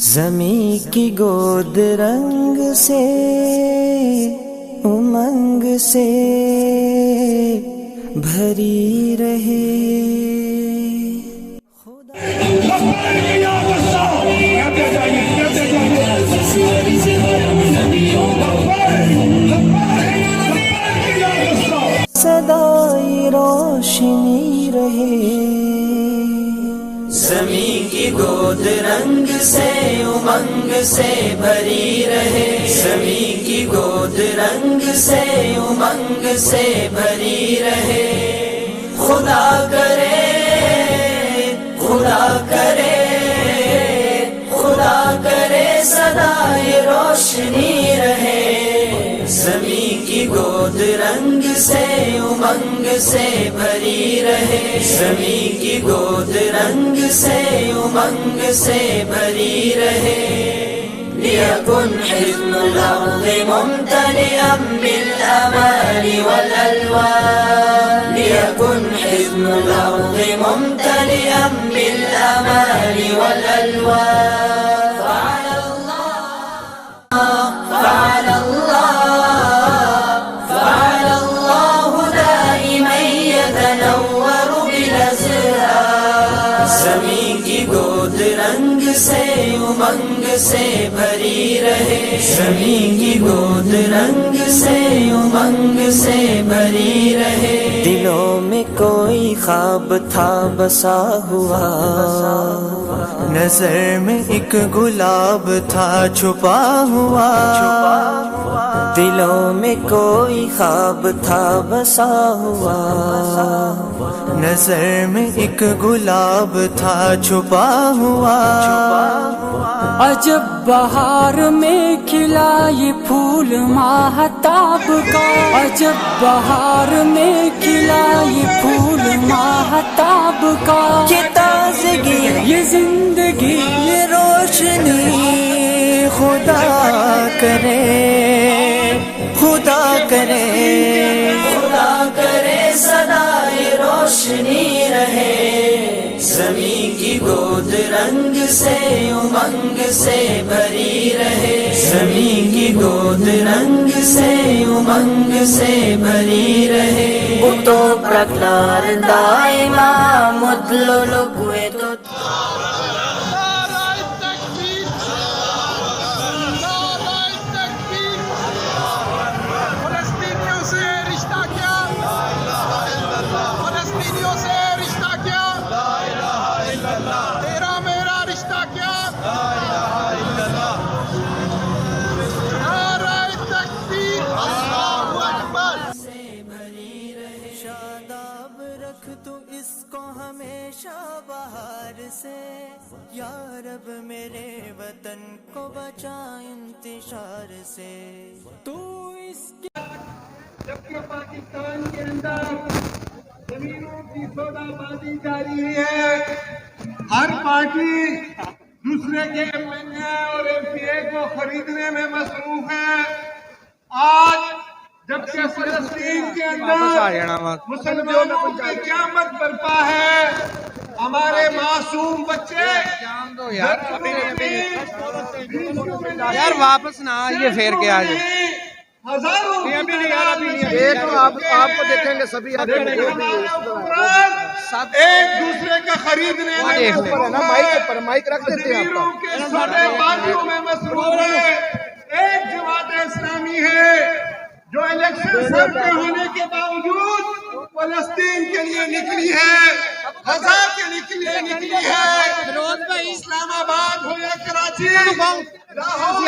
زمیں کی گود رنگ سے امنگ سے بھری رہے. صدائی روشنی رہے. زمیں کی گود رنگ سے امنگ سے بھری رہے. زمیں کی گود رنگ سے امنگ سے بھری رہے. خدا کرے خدا کرے خدا کرے صدائے روشنی رہے. زمیں کی گود رنگ سے امنگ سے بھری رہے. زمیں کی گود رنگ سے امنگ سے بھری رہے. ليكن حزن الأرض ممتلئا بالأمال والألوان. ليكن حزن الأرض ممتلئا بالأمال والألوان. فعلى الله دائما يتنور بالأزهار. زمین کی گود رنگ سے امنگ سے بھری رہے. زمین کی گود رنگ سے امنگ سے بھری رہے. دلوں میں کوئی خواب تھا بسا ہوا. نظر میں ایک گلاب تھا چھپا ہوا. دلوں میں کوئی خواب تھا بسا ہوا. نظر میں ایک گلاب تھا چھپا ہوا. عجب بہار میں کھلا یہ پھول ماہتاب کا. عجب بہار میں کھلا یہ پھول ماہتاب کا. یہ تازگی یہ زندگی یہ روشنی خدا کرے خدا کرے خدا کرے صدائے روشنی رہے. زمین کی گود رنگ سے امنگ سے بھری رہے. زمین کی گود رنگ سے امنگ سے بھری رہے. تو پرکلار دائما مدللکوے تو ہمیشہ باہر سے. یا رب میرے وطن کو بچا انتشار سے. تو اس جبکہ پاکستان کے اندر زمینوں کی سودا بازی جاری ہے. ہر پارٹی دوسرے کے ایم این اے اور ایم پی اے کو خریدنے میں مصروف ہے. آج جبکہ فلسطین کے اندر مسلمانوں کی قیامت برپا ہے. ہمارے معصوم بچے یار واپس نہ یہ پھیر کے آ جائے. ہزاروں آپ کو دیکھیں گے سبھی ایک دوسرے کا خریدنے میں مائک رکھ دیتے ہیں میں مصروف ہے. ایک جماعت اسلامی ہے جو الیکشن سر کے ہونے کے باوجود فلسطین کے لیے نکلی ہے. غزہ کے لیے نکلی ہے. اسلام آباد ہو یا کراچی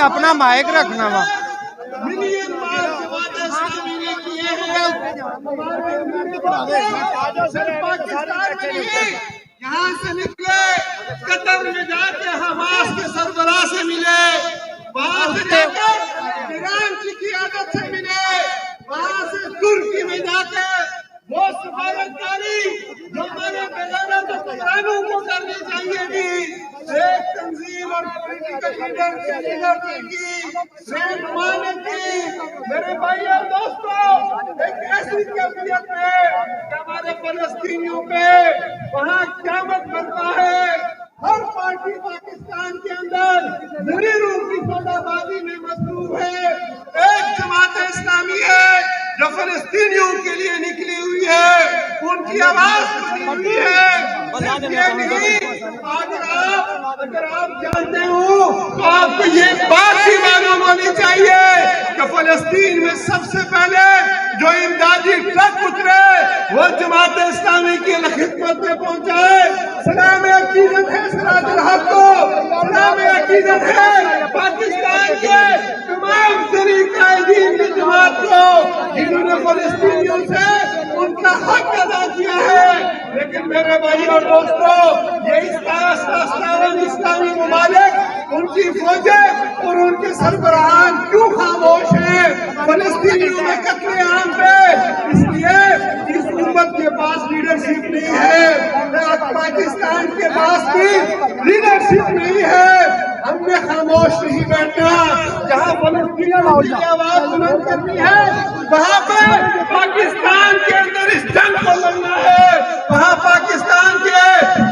اپنا مائک رکھنا وا ملین مار جماعت اسلامی نے کیے ہیں. صرف پاکستان میں نہیں, یہاں سے نکلے قطر میں جا کے حماس کے سربراہ سے ملے. وہاں سے جا کر ایران کی قیادت سے ملے. وہاں سے ترکی میں جا کے وہ سفارتکاری جو ہمارے بغیرت حکمرانوں کو کرنی چاہیے تھی. ایک تنظیم اور پولیٹیکل لیڈر کی لیڈر کی رہنمائی کی. میرے بھائی اور دوستوں, ایک ایسی کیفیت ہے کہ ہمارے فلسطینیوں پہ وہاں قیامت برپا ہے. ہر پارٹی پاکستان کے اندر زری روح کی سودابازی میں مصروف ہے. ایک جماعت اسلامی ہے جو فلسطینیوں کے لیے نکلی ہوئی ہے, ان کی آواز بنی ہوئی ہے. یہ نہیں, اگر آپ جانتے ہو تو آپ کو یہ بات بھی معلوم ہونی چاہیے کہ فلسطین میں سب سے پہلے جو امدادی ٹرک اترے وہ جماعت اسلامی کی خدمت میں پہنچائے. سلام عقیدت ہے سراج الحق کو, سلام عقیدت ہے پاکستان کے تمام زری قائدین کی جماعت کو جنہوں نے فلسطینیوں سے ان کا حق ادا کیا ہے. لیکن میرے بھائی اور دوستو, یہ 57 اسلامی ممالک, ان کی فوجیں اور ان کے سربراہان کیوں خاموش ہیں فلسطینیوں میں قتل عام پہ؟ اس لیے اس امت کے پاس لیڈرشپ نہیں ہے, پاکستان کے پاس بھی لیڈرشپ نہیں ہے. ہم نے خاموش نہیں بیٹھنا. جہاں فلسطینیوں کی آواز بلند کرنی ہے وہاں پہ پاکستان کے اندر اس جنگ کو لڑنا ہے. وہاں پاکستان کے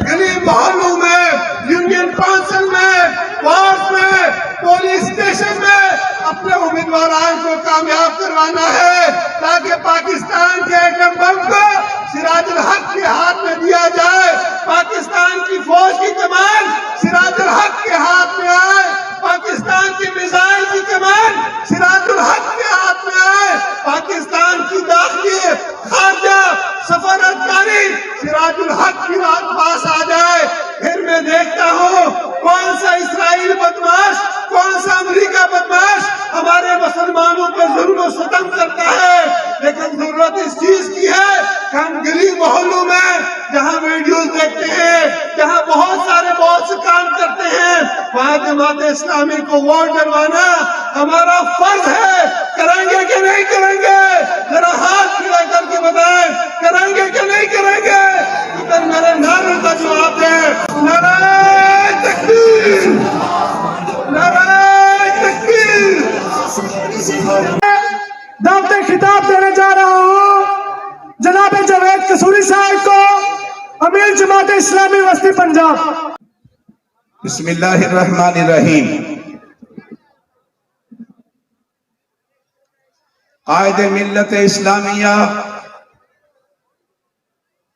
گلی محلوں میں, یونین کونسل میں, وارڈ میں, پولیس اسٹیشن میں اپنے امیدواران کو کامیاب کروانا ہے تاکہ پاکستان کے ایٹم بم کو سراج الحق کے ہاتھ میں دیا جائے, پاکستان کی فوج کی کمان سراج الحق کے ہاتھ میں آئے, پاکستان کی میزائل کی کمان سراج الحق کے ہاتھ میں آئے, پاکستان کی داخلی خارجہ سفارتکاری سراج الحق کی پاس آ جائے. پھر میں دیکھتا ہوں کون سا اسرائیل بدماش, کون سا امریکہ بدماش ہمارے مسلمانوں پہ ظلم و ستم کرتا ہے. لیکن ضرورت اس چیز کی ہے کہ ہم گلی محلوں میں جہاں ویڈیوز دیکھتے ہیں, جہاں بہت سے کام کرتے ہیں, وہاں جماعت اسلامی کو ووٹ ڈلوانا ہمارا فرض ہے. کریں گے کہ نہیں کریں گے؟ ذرا ہاتھ کھڑا کر کے بتائیں, کریں گے کہ نہیں کریں گے؟ ادھر میرے نعرے کا جواب دیں. نعرہ تکبیر, نعرہ تکبیر. دعوت خطاب دینے جا رہا ہوں جناب جاوید قصوری صاحب کو, امیر جماعت اسلامی وسطی پنجاب. بسم اللہ الرحمن الرحیم. قائد ملت اسلامیہ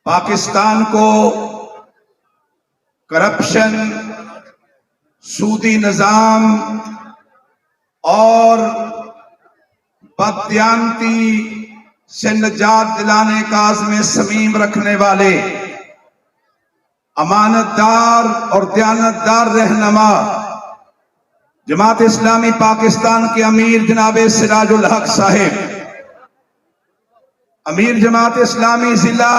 پاکستان کو کرپشن, سودی نظام اور بددیانتی سے نجات دلانے کا عزم صمیم رکھنے والے امانت دار اور دیانتدار رہنما جماعت اسلامی پاکستان کے امیر جناب سراج الحق صاحب, امیر جماعت اسلامی ضلع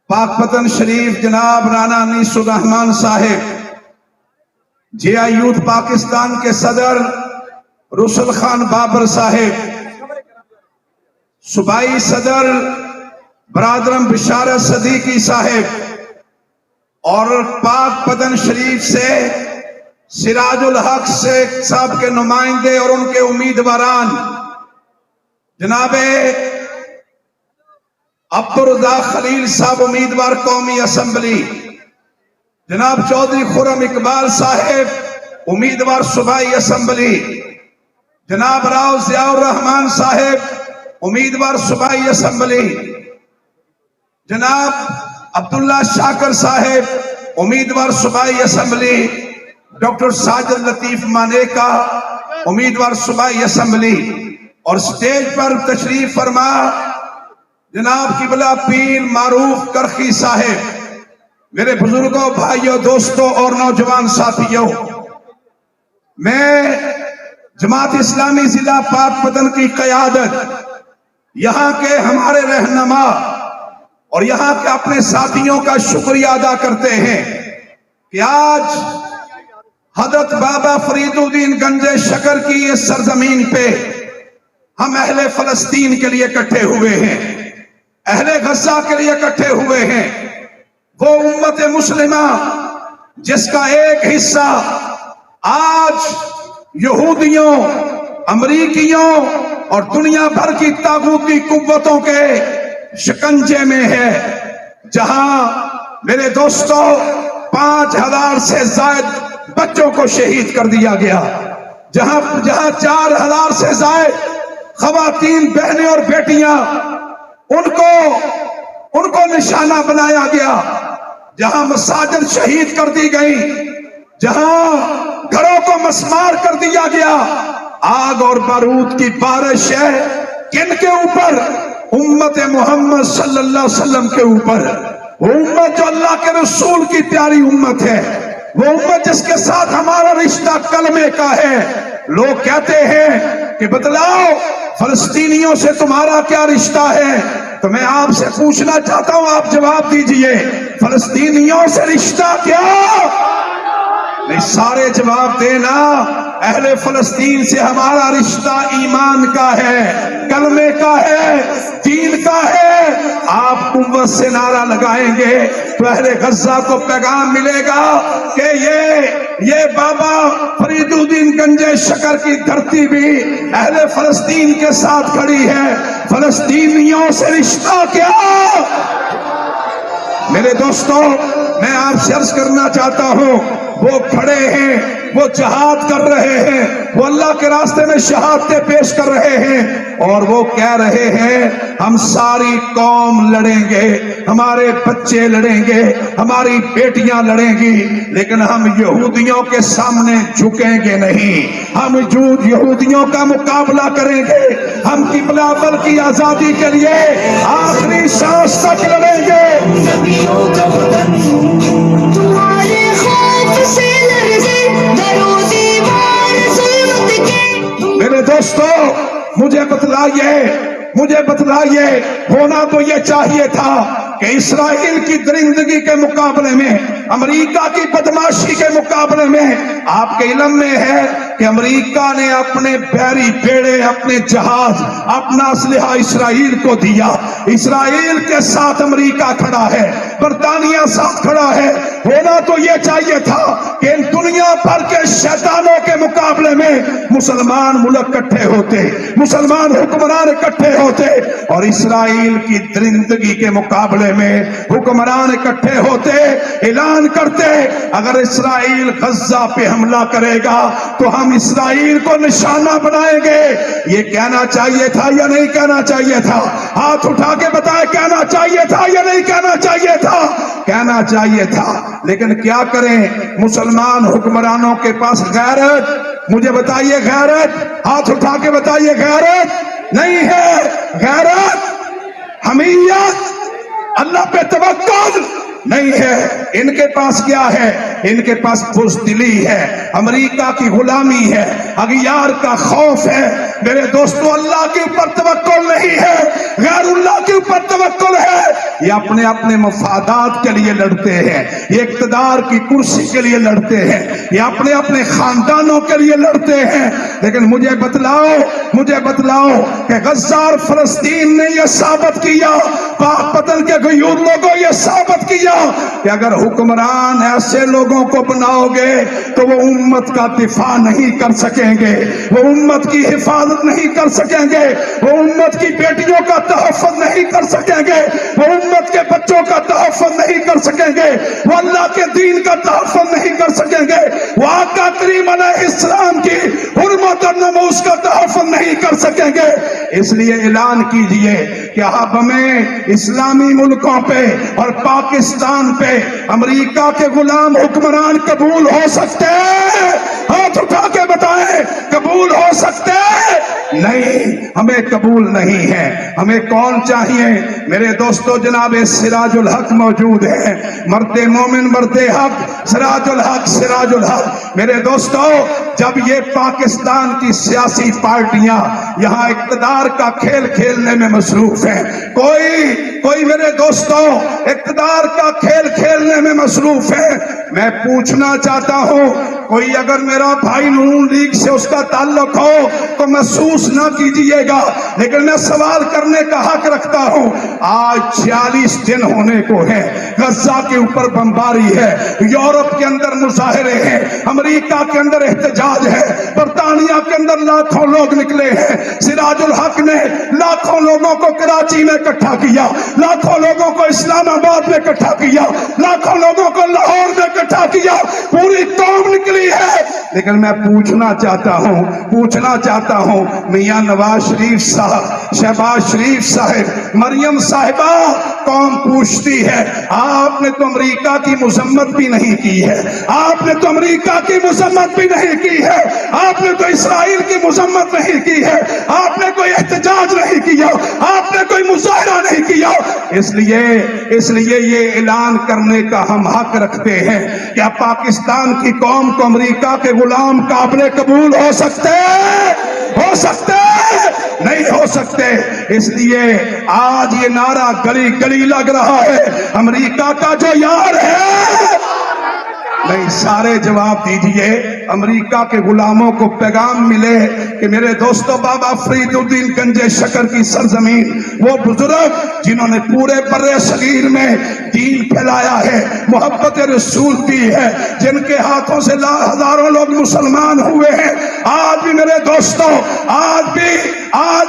پاکپتن شریف جناب رانا انیس الرحمان صاحب, جے آئی یوتھ پاکستان کے صدر رسل خان بابر صاحب, صوبائی صدر برادرم بشارت صدیقی صاحب, اور پاک پتن شریف سے سراج الحق صاحب کے نمائندے اور ان کے امیدواران جناب عبدالرزاق خلیل صاحب امیدوار قومی اسمبلی, جناب چودھری خرم اقبال صاحب امیدوار صوبائی اسمبلی, جناب راؤ ضیاء الرحمان صاحب امیدوار صوبائی اسمبلی, جناب عبداللہ شاکر صاحب امیدوار صوبائی اسمبلی, ڈاکٹر ساجد لطیف مانیکا امیدوار صوبائی اسمبلی, اور سٹیج پر تشریف فرما جناب قبلہ پیر معروف کرخی صاحب. میرے بزرگوں, بھائیوں, دوستوں اور نوجوان ساتھیوں, میں جماعت اسلامی ضلع پاک پتن کی قیادت, یہاں کے ہمارے رہنما اور یہاں کے اپنے ساتھیوں کا شکریہ ادا کرتے ہیں کہ آج حضرت بابا فرید الدین گنج شکر کی اس سرزمین پہ ہم اہل فلسطین کے لیے اکٹھے ہوئے ہیں, اہل غزہ کے لیے اکٹھے ہوئے ہیں. وہ امت مسلمہ جس کا ایک حصہ آج یہودیوں, امریکیوں اور دنیا بھر کی طاغوتی قوتوں کے شکنجے میں ہے, جہاں میرے دوستوں 5000 سے زائد بچوں کو شہید کر دیا گیا، جہاں 4000 سے زائد خواتین بہنیں اور بیٹیاں ان کو نشانہ بنایا گیا، جہاں مساجد شہید کر دی گئی، جہاں گھروں کو مسمار کر دیا گیا، آگ اور بارود کی بارش ہے کن کے اوپر؟ امت محمد صلی اللہ علیہ وسلم کے اوپر، وہ امت جو اللہ کے رسول کی پیاری امت ہے، وہ امت جس کے ساتھ ہمارا رشتہ کلمے کا ہے۔ لوگ کہتے ہیں کہ بتلاؤ فلسطینیوں سے تمہارا کیا رشتہ ہے؟ تو میں آپ سے پوچھنا چاہتا ہوں، آپ جواب دیجئے، فلسطینیوں سے رشتہ کیا؟ نہیں، سارے جواب دینا۔ اہل فلسطین سے ہمارا رشتہ ایمان کا ہے، کلمے کا ہے، دین کا ہے۔ آپ قوت سے نعرہ لگائیں گے تو اہل غزہ کو پیغام ملے گا کہ یہ بابا فرید الدین گنجے شکر کی دھرتی بھی اہل فلسطین کے ساتھ کھڑی ہے۔ فلسطینیوں سے رشتہ کیا؟ میرے دوستوں، میں آپ سے عرض کرنا چاہتا ہوں، وہ کھڑے ہیں، وہ جہاد کر رہے ہیں، وہ اللہ کے راستے میں شہادتیں پیش کر رہے ہیں، اور وہ کہہ رہے ہیں ہم ساری قوم لڑیں گے، ہمارے بچے لڑیں گے، ہماری بیٹیاں لڑیں گی، لیکن ہم یہودیوں کے سامنے جھکیں گے نہیں، ہم یہودیوں کا مقابلہ کریں گے، ہم قبلہ بل کی آزادی کے لیے آخری سانس تک لڑیں گے۔ تمہارے خوف سے لرزے در و دیوار ظلمت کے۔ میرے دوستو، مجھے بتلائیے، ہونا تو یہ چاہیے تھا کہ اسرائیل کی درندگی کے مقابلے میں، امریکہ کی بدماشی کے مقابلے میں، آپ کے علم میں ہے کہ امریکہ نے اپنے بحری بیڑے، اپنے جہاز، اپنا اسلحہ اسرائیل کو دیا۔ اسرائیل کے ساتھ امریکہ کھڑا ہے، برطانیہ ساتھ کھڑا ہے۔ ہونا تو یہ چاہیے تھا کہ ان دنیا بھر کے شیطانوں کے مقابلے میں مسلمان ملک اکٹھے ہوتے، مسلمان حکمران اکٹھے ہوتے، اور اسرائیل کی درندگی کے مقابلے میں حکمران اکٹھے ہوتے، اعلان کرتے اگر اسرائیل غزہ پہ حملہ کرے گا تو ہم اسرائیل کو نشانہ بنائیں گے۔ یہ کہنا چاہیے تھا یا نہیں کہنا چاہیے تھا؟ ہاتھ اٹھا کے بتائے، کہنا چاہیے تھا یا نہیں کہنا چاہیے تھا؟ کہنا چاہیے تھا، لیکن کیا کریں؟ مسلمان حکمرانوں کے پاس غیرت، مجھے بتائیے غیرت، ہاتھ اٹھا کے بتائیے غیرت نہیں ہے، غیرت، حمیت، اللہ پہ توکل نہیں ہے۔ ان کے پاس کیا ہے؟ ان کے پاس بزدلی ہے، امریکہ کی غلامی ہے، اغیار کا خوف ہے۔ میرے دوستو، اللہ کے اوپر توکل نہیں ہے، غیر اللہ کے اوپر توکل ہے۔ یہ اپنے مفادات کے لیے لڑتے ہیں، یہ اقتدار کی کرسی کے لیے لڑتے ہیں، یہ اپنے خاندانوں کے لیے لڑتے ہیں۔ لیکن مجھے بتلاؤ کہ غزہ اور فلسطین نے یہ ثابت کیا، پاک پتن کے غیور لوگوں یہ ثابت کیا کہ اگر حکمران ایسے لوگوں کو بناؤ گے تو وہ امت کا دفاع نہیں کر سکیں گے، وہ امت کی حفاظت نہیں کر سکیں گے، وہ امت کی بیٹیوں کا تحفظ نہیں کر سکیں گے، وہ امت کے بچوں کا تحفظ نہیں کر سکیں گے، وہ اللہ کے دین کا تحفظ نہیں کر سکیں گے، وہ آقا کریم علیہ السلام کی حرمت اور ناموس کا تحفظ نہیں کر سکیں گے۔ اس لیے اعلان کیجئے کہ اب ہمیں اسلامی ملکوں پہ اور پاکستان پہ امریکہ کے غلام حکمران قبول ہو سکتے ہیں؟ ہاتھ اٹھا کے بتائیں، قبول ہو سکتے ہیں؟ نہیں، ہمیں قبول نہیں ہے۔ ہمیں کون چاہیے؟ میرے دوستو، جناب سراج الحق موجود ہے، مرد مومن، مرد حق، سراج الحق۔ میرے دوستو، جب یہ پاکستان کی سیاسی پارٹیاں یہاں اقتدار کا کھیل کھیلنے میں مصروف ہیں، کوئی میرے دوستو اقتدار کا کھیل کھیلنے میں مصروف ہے، میں پوچھنا چاہتا ہوں، کوئی اگر میرا بھائی نون لیگ سے اس کا تعلق ہو تو محسوس نہ کیجئے گا، لیکن میں سوال کرنے کا حق رکھتا ہوں۔ آج 46 دن ہونے کو ہے، غزہ کے اوپر بمباری ہے، یورپ کے اندر مظاہرے ہیں، امریکہ کے اندر احتجاج احتجاج ہے. برطانیہ کے اندر لاکھوں لوگ نکلے ہیں. سراج الحق نے لاکھوں لوگوں کو کراچی میں اکٹھا کیا, لاکھوں لوگوں کو اسلام آباد میں اکٹھا کیا, لاکھوں لوگوں کو لاہور میں اکٹھا کیا. پوری قوم نکلی ہے. لیکن میں پوچھنا چاہتا ہوں میاں نواز شریف صاحب, شہباز شریف صاحب, مریم صاحبہ, قوم پوچھتی ہے آپ نے تو امریکہ کی مذمت بھی نہیں کی ہے, آپ نے تو امریکہ کی مذمت بھی نہیں کی ہے, آپ نے تو اسرائیل کی مذمت نہیں کی ہے, آپ نے کوئی احتجاج نہیں کیا, آپ نے کوئی مظاہرہ نہیں کیا. اس لیے یہ اعلان کرنے کا ہم حق رکھتے ہیں کیا پاکستان کی قوم کو امریکہ کے غلام قابل قبول ہو سکتے نہیں ہو سکتے. اس لیے آج یہ نعرہ گلی گلی لگ رہا ہے, امریکہ کا جو یار ہے. نہیں, سارے جواب دیجئے. امریکہ کے غلاموں کو پیغام ملے کہ میرے دوستو, بابا فرید الدین گنج شکر کی سرزمین, وہ بزرگ جنہوں نے پورے بر صغیر میں دین پھیلایا ہے, محبت رسول دی ہے, جن کے ہاتھوں سے ہزاروں لوگ مسلمان ہوئے ہیں, آج بھی میرے دوستو, آج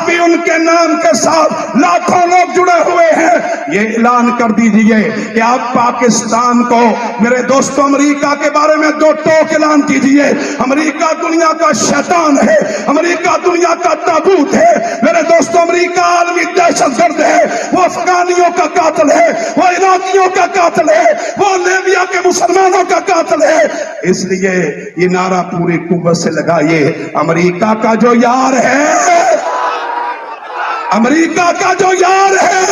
بھی ان کے نام کے ساتھ لاکھوں لوگ جڑے ہوئے ہیں. یہ اعلان کر دیجئے کہ آپ پاکستان کو, میرے دوستو, امریکہ کے بارے میں دو ٹوک اعلان کیجئے. امریکہ دنیا کا شیطان ہے, امریکہ دنیا کا تابوت ہے. میرے دوستو, امریکہ عالمی دہشت گرد ہے, وہ افغانیوں کا قاتل ہے, وہ عراقیوں کا قاتل ہے, وہ لیبیا کے مسلمانوں کا قاتل ہے. اس لیے یہ نعرہ پوری قوت سے لگائیے, امریکہ کا جو یار ہے, امریکہ کا جو یار ہے.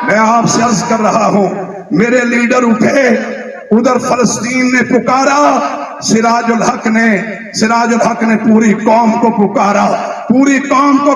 میں آپ سے عرض کر رہا ہوں, میرے لیڈر اٹھے, ادھر فلسطین نے پکارا, سراج الحق نے پوری قوم کو پکارا, پوری قوم کو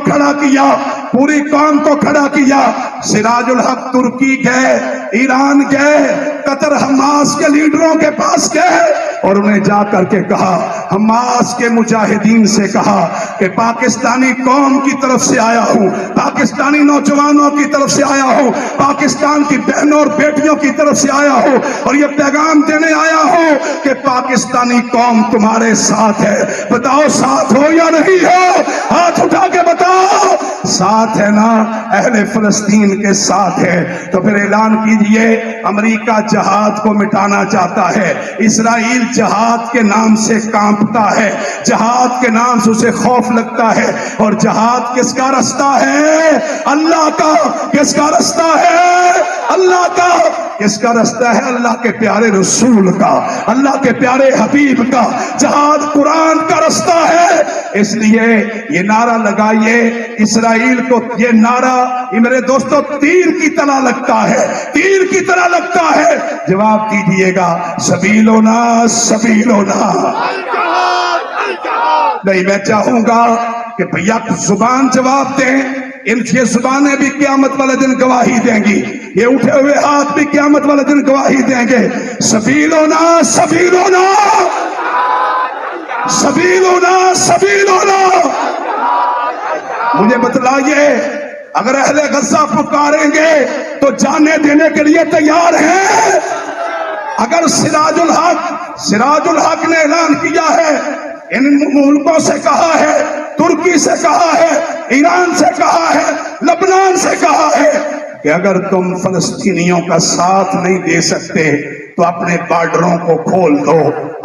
کھڑا کیا. سراج الحق ترکی گئے, ایران گئے, قطر حماس کے لیڈروں کے پاس گئے اور انہیں جا کر کے کہا, حماس کے مجاہدین سے کہا کہ پاکستانی قوم کی طرف سے آیا ہوں, پاکستانی نوجوانوں کی طرف سے آیا ہوں, پاکستان کی بہنوں اور بیٹیوں کی طرف سے آیا ہوں, اور یہ پیغام دینے آیا ہوں کہ پاکستانی قوم تمہارے ساتھ ہے. بتاؤ ساتھ ہو یا نہیں ہو؟ ہاتھ اٹھا کے بتاؤ. ساتھ ہے نا؟ اہل فلسطین کے ساتھ ہے. تو پھر اعلان کیجئے, امریکہ جہاد کو مٹانا چاہتا ہے, اسرائیل جہاد کے نام سے کانپتا ہے, جہاد کے نام سے اسے خوف لگتا ہے. اور جہاد کس کا رستہ ہے؟ اللہ کا. کس کا رستہ ہے؟ اللہ کا. کس کا رستہ ہے؟ اللہ کے پیارے رسول کا, اللہ کے پیارے حبیب کا. جہاد قرآن کا رستہ ہے. اس لیے یہ نعرہ لگائیے اسرائیل کو. یہ نعرہ, یہ میرے دوستو, تیر کی طرح لگتا ہے, تیر کی طرح لگتا ہے. جواب دیجئے گا, سبیلونا سبیلونا. نہیں, میں چاہوں گا کہ بھیا زبان جواب دیں. یہ زبانیں بھی قیامت والے دن گواہی دیں گی, یہ اٹھے ہوئے ہاتھ بھی قیامت والے دن گواہی دیں گے. سبیلونا سبیلونا سبیلونا سبیلونا. مجھے بتلائیے, اگر اہل غزہ پکاریں گے تو جانے دینے کے لیے تیار ہیں؟ اگر سراج الحق نے اعلان کیا ہے, ان ملکوں سے کہا ہے, ترکی سے کہا ہے, ایران سے کہا ہے, لبنان سے کہا ہے کہ اگر تم فلسطینیوں کا ساتھ نہیں دے سکتے تو اپنے بارڈروں کو کھول دو,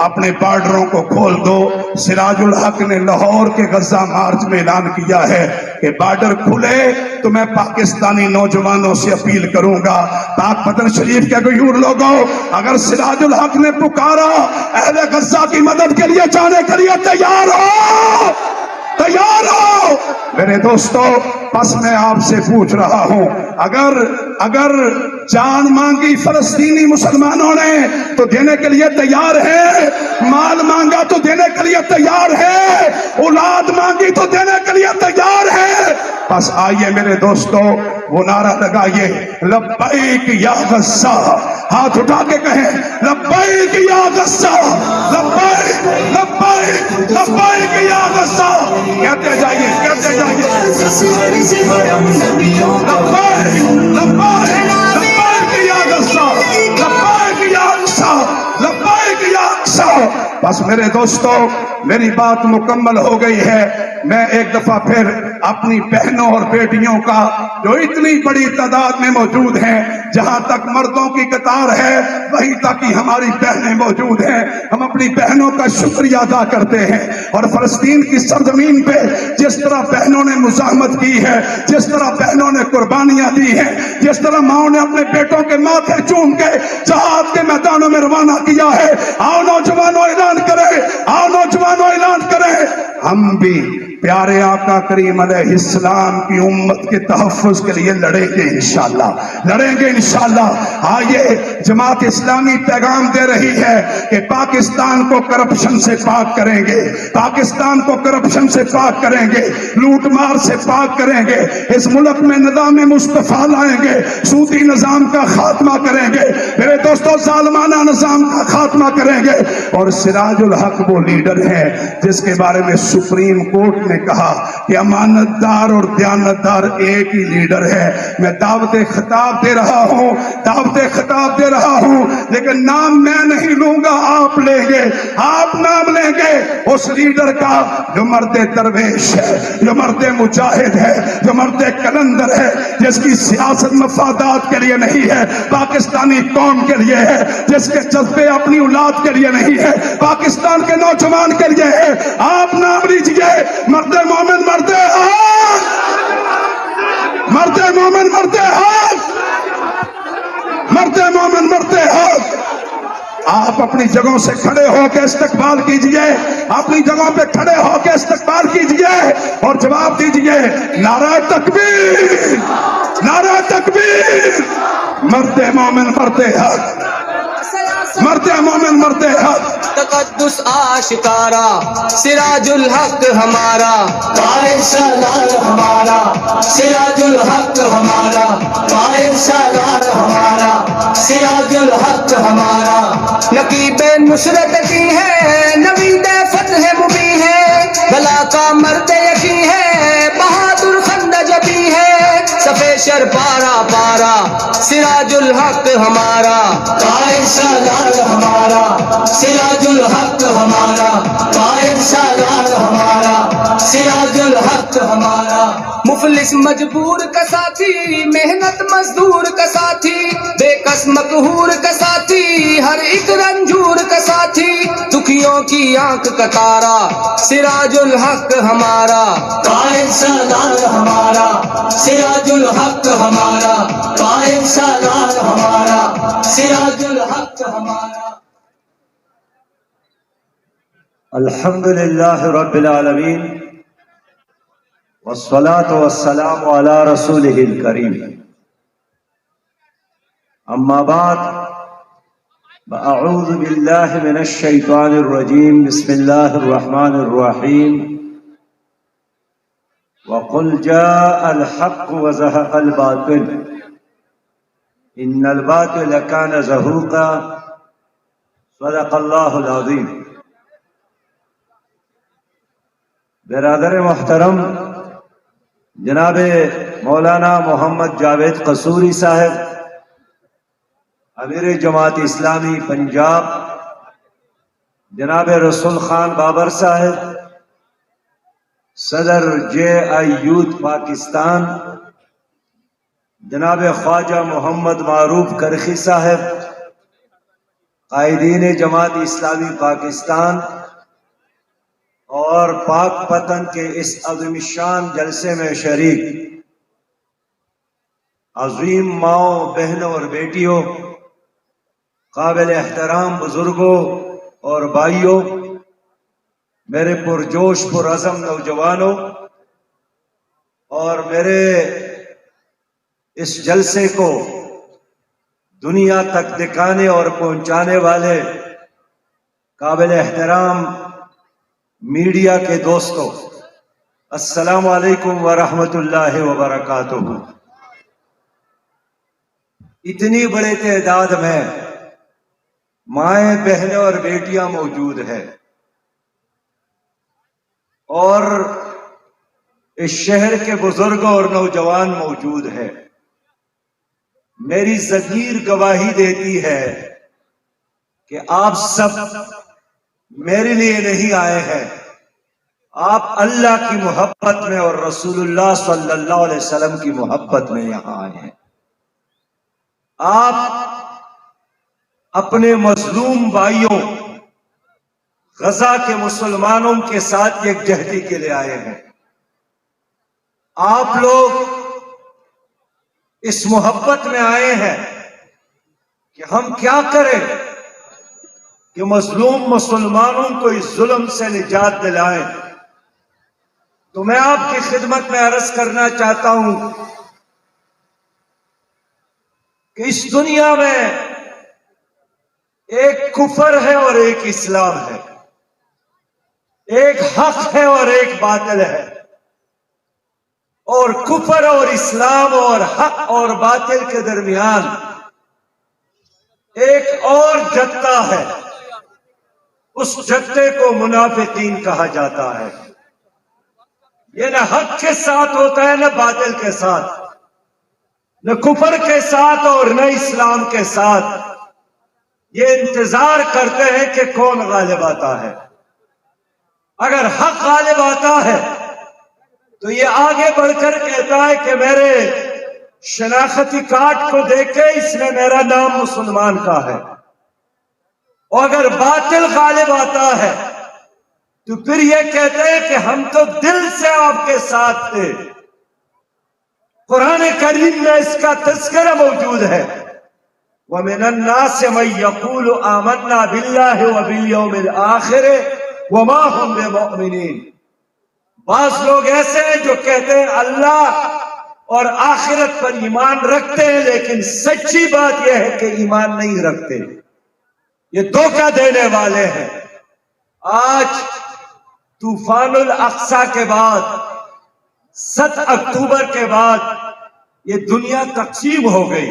اپنے بارڈروں کو کھول دو. سراج الحق نے لاہور کے غزہ مارچ میں اعلان کیا ہے کہ بارڈر کھلے تو میں پاکستانی نوجوانوں سے اپیل کروں گا, پاک بدن شریف کے غیور لوگوں, اگر سراج الحق نے پکارا اہل غزہ کی مدد کے لیے جانے کے لیے تیار ہو, تیار ہو. میرے دوستو, پس میں آپ سے پوچھ رہا ہوں, اگر جان مانگی فلسطینی مسلمانوں نے تو دینے کے لیے تیار ہے, مال مانگا تو دینے کے لیے تیار ہے, اولاد مانگی تو دینے کے لیے تیار ہے. بس آئیے میرے دوستو, وہ نعرہ لگائیے, لبیک یا غزہ. ہاتھ اٹھا کے کہیں, لبیک یا غزہ, لبیک لبیک لبیک یا غزہ. کہتے جائیے, کہتے جائیے, لبیک لبیک لبیک یا غزہ, لبیک یا اقصی, لبیک یا اقصی. بس میرے دوستو, میری بات مکمل ہو گئی ہے. میں ایک دفعہ پھر اپنی بہنوں اور بیٹیوں کا جو اتنی بڑی تعداد میں موجود ہیں، جہاں تک مردوں کی قطار ہے وہیں تک ہی ہماری بہنیں موجود ہیں، ہم اپنی بہنوں کا شکریہ ادا کرتے ہیں. اور فلسطین کی سرزمین پہ جس طرح بہنوں نے مزاحمت کی ہے، جس طرح بہنوں نے قربانیاں دی ہیں، جس طرح ماؤں نے اپنے بیٹوں کے ماتھے چوم کے جہاد کے میدانوں میں روانہ کیا ہے، آؤ نوجوانوں اعلان کریں، آؤ نوجوانوں اعلان کریں، ہم بھی پیارے آقا کریم علیہ السلام کی امت کے تحفظ کے لیے لڑیں گے انشاءاللہ، لڑیں گے انشاءاللہ. آئیے جماعت اسلامی پیغام دے رہی ہے کہ پاکستان کو کرپشن سے پاک کریں گے، پاکستان کو کرپشن سے پاک کریں گے، لوٹ مار سے پاک کریں گے، اس ملک میں نظام مصطفیٰ لائیں گے، سودی نظام کا خاتمہ کریں گے، میرے دوستو ظالمانہ نظام کا خاتمہ کریں گے. اور سراج الحق وہ لیڈر ہے جس کے بارے میں سپریم کورٹ نے کہا کہ امانت دار اور دیانت دار ایک ہی لیڈر ہے. میں دعوت خطاب دے رہا ہوں، دعوت خطاب دے رہا ہوں، لیکن نام میں نہیں لوں گا، آپ لیں گے، آپ نام لیں گے اس لیڈر کا جو مرد درویش ہے، جو مرد مجاہد ہے، جو مرد کلندر ہے، جس کی سیاست مفادات کے لیے نہیں ہے، پاکستانی قوم کے لیے ہے، جس کے جذبے اپنی اولاد کے لیے نہیں ہے، پاکستان کے نوجوان کے لیے ہے. آپ نام لیجئے، مرد مومن مرد حق، مرد مومن مرد حق، مرد مومن مرد حق. آپ اپنی جگہوں سے کھڑے ہو کے استقبال کیجئے، اپنی جگہوں پہ کھڑے ہو کے استقبال کیجئے اور جواب دیجئے نعرہ تکبیر، نعرہ تکبیر. مرد مومن مرد حق، مرد مومن مرد حق. تقدس آشکارا سراج الحق ہمارا، قائد سالار ہمارا، سراج الحق ہمارا، قائد سالار ہمارا، سراج الحق ہمارا. نقیب نصرت کی ہے، نوید فتح مبین ہے، بلا کا مرد یقین ہے، بہادر خندج بھی ہے، سفیشر پارا پارا سراج الحق ہمارا، قائد سالار ہمارا، سراج الحق ہمارا، قائد سالار ہمارا، سراج الحق ہمارا. مفلس مجبور کا ساتھی، محنت مزدور کا ساتھی، بے کس مقہور کا ساتھی، ہر ایک رنجور کا ساتھی، دکھیوں کی آنکھ کا تارا سراج الحق ہمارا، قائد سالار ہمارا، سراج الحق ہمارا، قائد سالار ہمارا، سراج الحق ہمارا. الحمدللہ رب العالمین والصلاة والسلام علی رسولہ الکریم. اما بعد اعوذ باللہ من الشیطان الرجیم، بسم اللہ الرحمن الرحیم. وقل جاء الحق وزهق الباطل ان الباطل كان زهوقا. صدق اللہ العظیم. برادر محترم جناب مولانا محمد جاوید قصوری صاحب، امیر جماعت اسلامی پنجاب، جناب رسول خان بابر صاحب، صدر JI یوتھ پاکستان، جناب خواجہ محمد معروف کرخی صاحب، قائدین جماعت اسلامی پاکستان اور پاک پتن کے اس عظیم شان جلسے میں شریک عظیم ماؤں، بہنوں اور بیٹیوں، قابل احترام بزرگوں اور بھائیوں، میرے پرجوش پرعزم نوجوانوں، اور میرے اس جلسے کو دنیا تک دکھانے اور پہنچانے والے قابل احترام میڈیا کے دوستوں، السلام علیکم ورحمۃ اللہ وبرکاتہ. اتنی بڑے تعداد میں مائیں، بہنیں اور بیٹیاں موجود ہیں اور اس شہر کے بزرگ اور نوجوان موجود ہیں. میری ضمیر گواہی دیتی ہے کہ آپ سب میرے لیے نہیں آئے ہیں، آپ اللہ کی محبت میں اور رسول اللہ صلی اللہ علیہ وسلم کی محبت میں یہاں آئے ہیں۔ آپ اپنے مظلوم بھائیوں غزہ کے مسلمانوں کے ساتھ یکجہتی کے لیے آئے ہیں۔ آپ لوگ اس محبت میں آئے ہیں کہ ہم کیا کریں کہ مظلوم مسلمانوں کو اس ظلم سے نجات دلائیں۔ تو میں آپ کی خدمت میں عرض کرنا چاہتا ہوں کہ اس دنیا میں ایک کفر ہے اور ایک اسلام ہے، ایک حق ہے اور ایک باطل ہے، اور کفر اور اسلام اور حق اور باطل کے درمیان ایک اور جتہ ہے، اس جتے کو منافقین کہا جاتا ہے۔ یہ نہ حق کے ساتھ ہوتا ہے نہ باطل کے ساتھ، نہ کفر کے ساتھ اور نہ اسلام کے ساتھ۔ یہ انتظار کرتے ہیں کہ کون غالب آتا ہے۔ اگر حق غالب آتا ہے تو یہ آگے بڑھ کر کہتا ہے کہ میرے شناختی کارڈ کو دیکھ کے اس میں میرا نام مسلمان کا ہے، اور اگر باطل غالب آتا ہے تو پھر یہ کہتے ہیں کہ ہم تو دل سے آپ کے ساتھ تھے۔ قرآن کریم میں اس کا تذکرہ موجود ہے، وَمِنَ النَّاسِ مَن يَقُولُ آمَنَّا بِاللَّهِ وَبِالْيَوْمِ الْآخِرِ وَمَا هُمْ بِمُؤْمِنِينَ۔ بعض لوگ ایسے ہیں جو کہتے ہیں اللہ اور آخرت پر ایمان رکھتے ہیں، لیکن سچی بات یہ ہے کہ ایمان نہیں رکھتے، یہ دھوکہ دینے والے ہیں۔ آج طوفان الاقصی کے بعد، 7 اکتوبر کے بعد یہ دنیا تقسیم ہو گئی،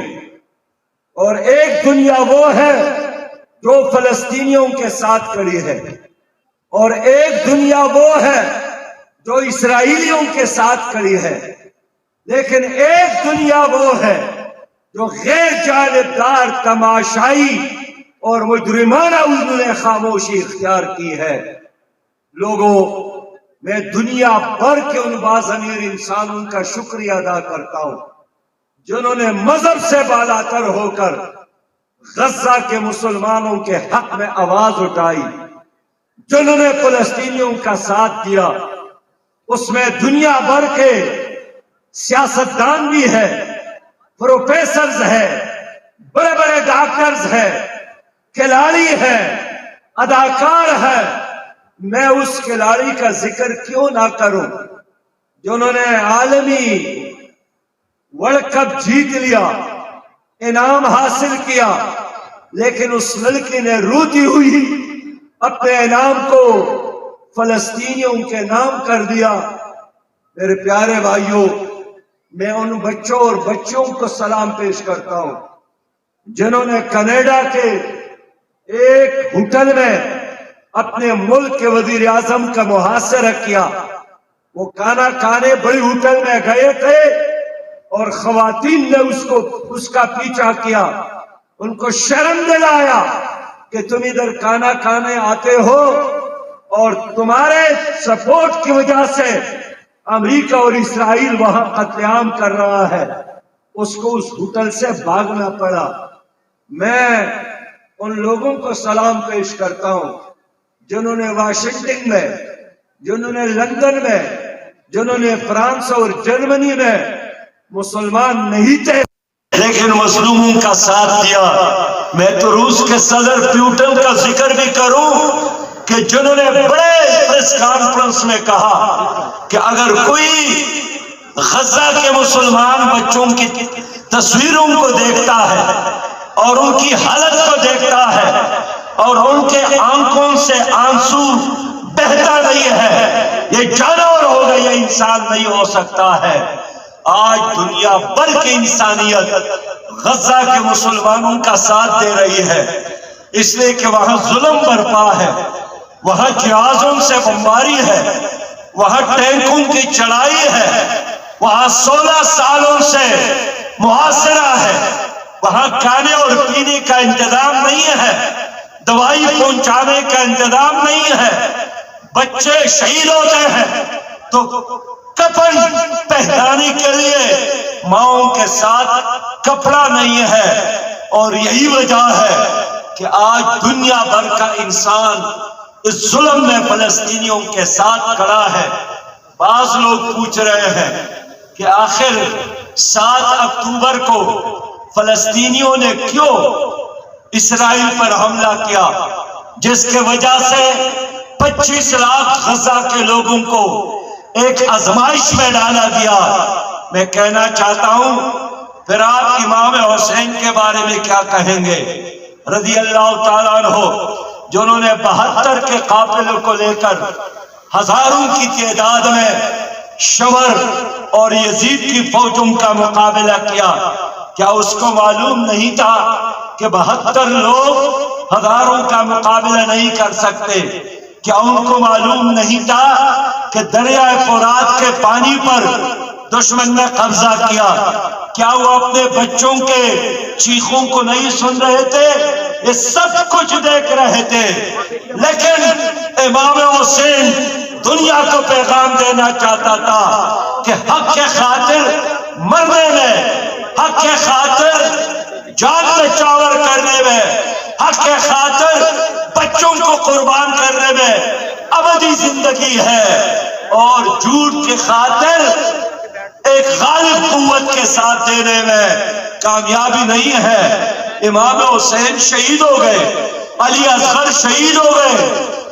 اور ایک دنیا وہ ہے جو فلسطینیوں کے ساتھ کھڑی ہے، اور ایک دنیا وہ ہے جو اسرائیلیوں کے ساتھ کھڑی ہے، لیکن ایک دنیا وہ ہے جو غیر جانبدار، تماشائی اور مجرمانہ انہوں نے خاموشی اختیار کی ہے۔ لوگوں، میں دنیا بھر کے ان باضمیر انسانوں کا شکریہ ادا کرتا ہوں جنہوں نے مذہب سے بالاتر ہو کر غزہ کے مسلمانوں کے حق میں آواز اٹھائی، جنہوں نے فلسطینیوں کا ساتھ دیا۔ اس میں دنیا بھر کے سیاستدان بھی ہے، پروفیسرز ہے، بڑے بڑے ڈاکٹرز ہے، کھلاڑی ہے، اداکار ہے۔ میں اس کھلاڑی کا ذکر کیوں نہ کروں جنہوں نے عالمی ورلڈ کپ جیت لیا، انعام حاصل کیا، لیکن اس لڑکی نے روتی ہوئی اپنے انعام کو فلسطینیوں کے نام کر دیا۔ میرے پیارے بھائیوں، میں ان بچوں اور بچیوں کو سلام پیش کرتا ہوں جنہوں نے کینیڈا کے ایک ہوٹل میں اپنے ملک کے وزیر اعظم کا محاصرہ کیا۔ وہ کھانا کھانے بڑی ہوٹل میں گئے تھے اور خواتین نے اس کا پیچھا کیا، ان کو شرم دلایا کہ تم ادھر کھانا کھانے آتے ہو اور تمہارے سپورٹ کی وجہ سے امریکہ اور اسرائیل وہاں قتل عام کر رہا ہے۔ اس کو اس ہوٹل سے بھاگنا پڑا۔ میں ان لوگوں کو سلام پیش کرتا ہوں جنہوں نے واشنگٹن میں، جنہوں نے لندن میں، جنہوں نے فرانس اور جرمنی میں مسلمان نہیں تھے لیکن مظلوموں کا ساتھ دیا۔ میں تو روس کے صدر پیوٹن کا ذکر بھی کروں کہ جنہوں نے بڑے پریس کانفرنس میں کہا کہ اگر کوئی غزہ کے مسلمان بچوں کی تصویروں کو دیکھتا ہے اور ان کی حالت کو دیکھتا ہے اور ان کے آنکھوں سے آنسو بہتا نہیں ہے، یہ جانور ہوگا، یہ انسان نہیں ہو سکتا ہے۔ آج دنیا بھر کی انسانیت غزہ کے مسلمانوں کا ساتھ دے رہی ہے، اس لیے کہ وہاں ظلم برپا ہے، وہاں جہازوں سے بمباری ہے، وہاں ٹینکوں کی چڑھائی ہے، وہاں 16 سالوں سے محاصرہ ہے، وہاں کھانے اور پینے کا انتظام نہیں ہے۔ دوائی پہنچانے کا انتظام نہیں ہے، بچے شہید ہوتے ہیں تو کفن پہنانے کے لیے ماؤں کے ساتھ کپڑا نہیں ہے. اور یہی وجہ ہے کہ آج دنیا بھر کا انسان اس ظلم میں فلسطینیوں کے ساتھ کھڑا ہے. بعض لوگ پوچھ رہے ہیں کہ آخر 7 اکتوبر کو فلسطینیوں نے کیوں اسرائیل پر حملہ کیا، جس کے وجہ سے 25 لاکھ غزہ کے لوگوں کو ایک آزمائش میں ڈالا گیا. میں کہنا چاہتا ہوں پھر آپ امام حسین کے بارے میں کیا کہیں گے رضی اللہ تعالیٰ عنہ، جنہوں نے 72 کے قافلے کو لے کر ہزاروں کی تعداد میں شمر اور یزید کی فوجوں کا مقابلہ کیا. کیا اس کو معلوم نہیں تھا کہ 72 لوگ ہزاروں کا مقابلہ نہیں کر سکتے؟ کیا ان کو معلوم نہیں تھا کہ دریائے فرات کے پانی پر دشمن نے قبضہ کیا؟ کیا وہ اپنے بچوں کے چیخوں کو نہیں سن رہے تھے؟ یہ سب کچھ دیکھ رہے تھے. لیکن امام حسین دنیا کو پیغام دینا چاہتا تھا کہ حق کے خاطر مرنے میں، حق کے خاطر جان نچھاور کرنے میں، حق کے خاطر بچوں کو قربان کرنے میں ابدی زندگی ہے، اور جھوٹ کی خاطر ایک غالب قوت کے ساتھ دینے میں کامیابی نہیں ہے. امام حسین شہید ہو گئے، علی اصغر شہید ہو گئے،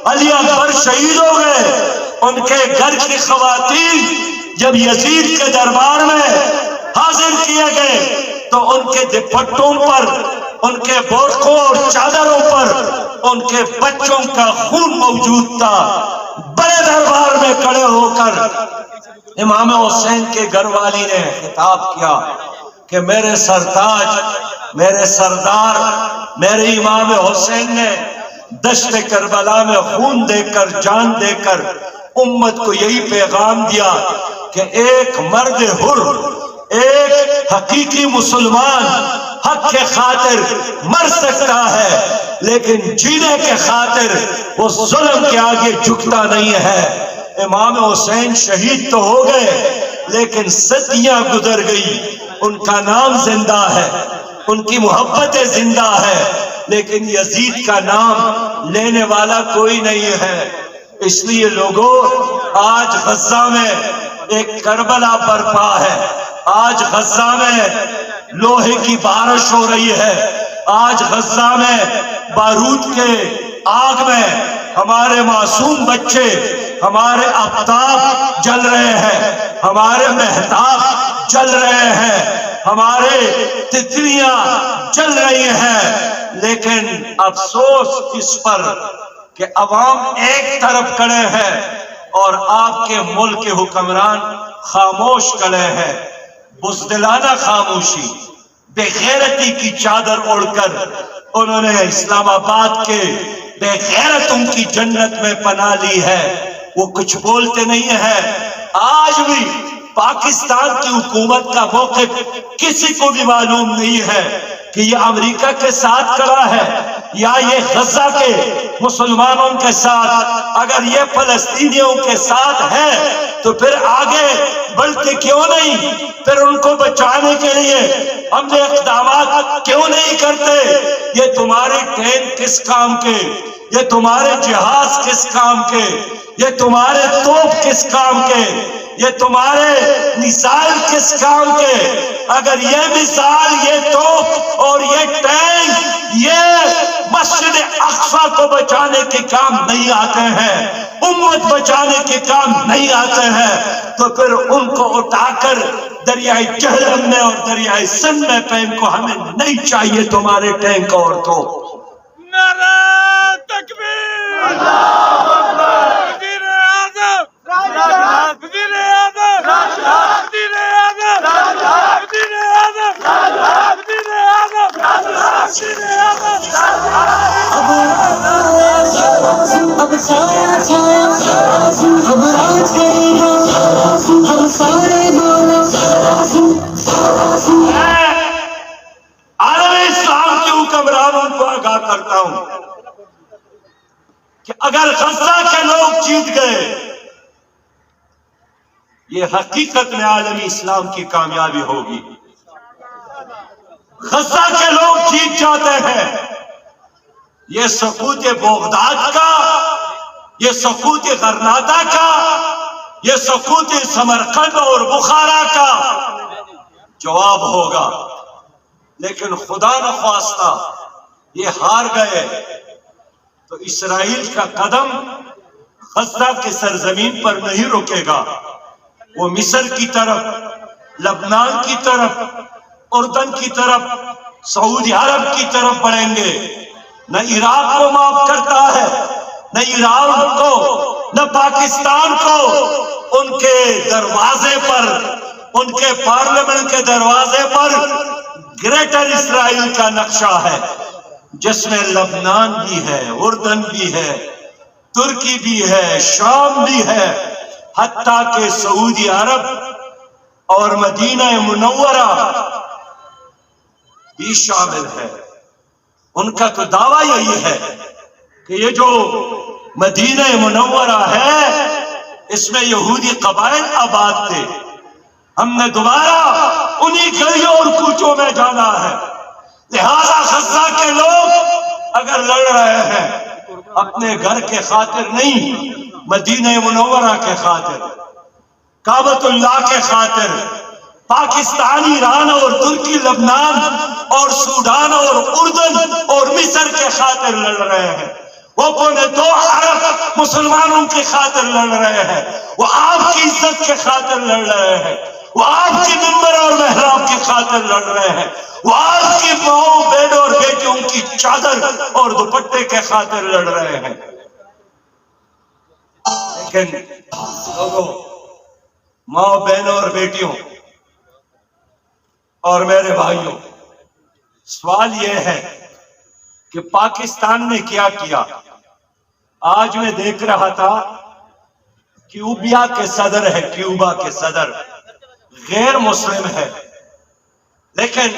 علی اکبر شہید ہو گئے. ان کے گھر کی خواتین جب یزید کے دربار میں حاضر کیے گئے تو ان کے دوپٹوں پر، ان کے بورقوں اور چادروں پر ان کے بچوں کا خون موجود تھا. بڑے دربار میں کھڑے ہو کر امام حسین کے گھر والی نے خطاب کیا کہ میرے سرتاج، میرے سردار، میرے امام حسین نے دشت کربلا میں خون دے کر، جان دے کر امت کو یہی پیغام دیا کہ ایک مرد حر، ایک حقیقی مسلمان حق کے خاطر مر سکتا ہے، لیکن جینے کے خاطر وہ ظلم کے آگے جھکتا نہیں ہے. امام حسین شہید تو ہو گئے لیکن صدیاں گزر گئی، ان کا نام زندہ ہے، ان کی محبتیں زندہ ہے، لیکن یزید کا نام لینے والا کوئی نہیں ہے. اس لیے لوگوں، آج غزہ میں ایک کربلا برپا ہے، آج غزہ میں لوہے کی بارش ہو رہی ہے، آج غزہ میں بارود کے آگ میں ہمارے معصوم بچے، ہمارے آفتاب جل رہے ہیں، ہمارے مہتاب جل رہے ہیں، ہمارے تتلیاں جل رہی ہیں. لیکن افسوس اس پر کہ عوام ایک طرف کھڑے ہیں اور آپ کے ملک کے حکمران خاموش کھڑے ہیں. بزدلانہ خاموشی، بے غیرتی کی چادر اوڑھ کر انہوں نے اسلام آباد کے بے غیرتوں کی جنت میں پناہ لی ہے. وہ کچھ بولتے نہیں ہیں. آج بھی پاکستان کی حکومت کا موقف کسی کو بھی معلوم نہیں ہے کہ یہ امریکہ کے ساتھ کھڑا ہے یا یہ غزہ کے مسلمانوں کے ساتھ. اگر یہ فلسطینیوں کے ساتھ ہے تو پھر آگے بڑھتے کیوں نہیں؟ پھر ان کو بچانے کے لیے ہم نے اقدامات کیوں نہیں کرتے؟ یہ تمہارے ٹینک کس کام کے؟ یہ تمہارے جہاز کس کام کے؟ یہ تمہارے توپ کس کام کے؟ یہ تمہارے مثال کس کام کے؟ اگر یہ مثال، یہ توپ اور یہ ٹینک یہ مسجد اقصی کو بچانے کے کام نہیں آتے ہیں، امت بچانے کے کام نہیں آتے ہیں، تو پھر ان کو اٹھا کر دریائے جہلم میں اور دریائے سندھ میں پھینکو. ہمیں نہیں چاہیے تمہارے ٹینک اور توپ. نعرہ تکبیر! اللہ اکبر! وزیر اعظم! وزیر اعظم! وزیر اعظم! وزیر اعظم! وزیر اعظم! وزیر اعظم! اب سایہ چھایا، اب راج کرے گا، ہم سارے بولو. عالم اسلام کے حکمرانوں کو آگاہ کرتا ہوں کہ اگر غزہ کے لوگ جیت گئے، یہ حقیقت میں عالمی اسلام کی کامیابی ہوگی۔ غزہ کے لوگ جیت جاتے ہیں، یہ سقوط بغداد کا، یہ سقوط غرناطہ کا، یہ سقوط سمرقند اور بخارا کا جواب ہوگا۔ لیکن خدا نخواستہ یہ ہار گئے تو اسرائیل کا قدم غزہ کی سرزمین پر نہیں رکے گا، وہ مصر کی طرف، لبنان کی طرف، اردن کی طرف، سعودی عرب کی طرف بڑھیں گے۔ نہ عراق کو معاف کرتا ہے، نہ ایران کو، نہ پاکستان کو۔ ان کے دروازے پر، ان کے پارلیمنٹ کے دروازے پر گریٹر اسرائیل کا نقشہ ہے، جس میں لبنان بھی ہے، اردن بھی ہے، ترکی بھی ہے، شام بھی ہے، حتیٰ کہ سعودی عرب اور مدینہ منورہ بھی شامل ہے۔ ان کا تو دعویٰ یہی ہے کہ یہ جو مدینہ منورہ ہے اس میں یہودی قبائل آباد تھے، ہم نے دوبارہ انہی گلیوں اور کوچوں میں جانا ہے۔ لہذا غزہ کے لوگ اگر لڑ رہے ہیں اپنے گھر کے خاطر نہیں، مدینہ منورہ کے خاطر، کعبۃ اللہ کے خاطر، پاکستان، ایران اور ترکی، لبنان اور سوڈان اور اردن اور مصر کے خاطر لڑ رہے ہیں، وہ 2 ارب مسلمانوں کی خاطر لڑ رہے ہیں، وہ آپ کی عزت کے خاطر لڑ رہے ہیں، وہ آپ کی ممبر اور محراب کی خاطر لڑ رہے ہیں، وہ آپ کی ماؤں، بیٹوں اور بیٹیوں کی چادر اور دوپٹے کے خاطر لڑ رہے ہیں۔ لیکن لوگوں، ماؤں، بہنوں اور بیٹیوں اور میرے بھائیوں، سوال یہ ہے کہ پاکستان نے کیا کیا؟ آج میں دیکھ رہا تھا کیوبا کے صدر ہے، کیوبا کے صدر غیر مسلم ہے، لیکن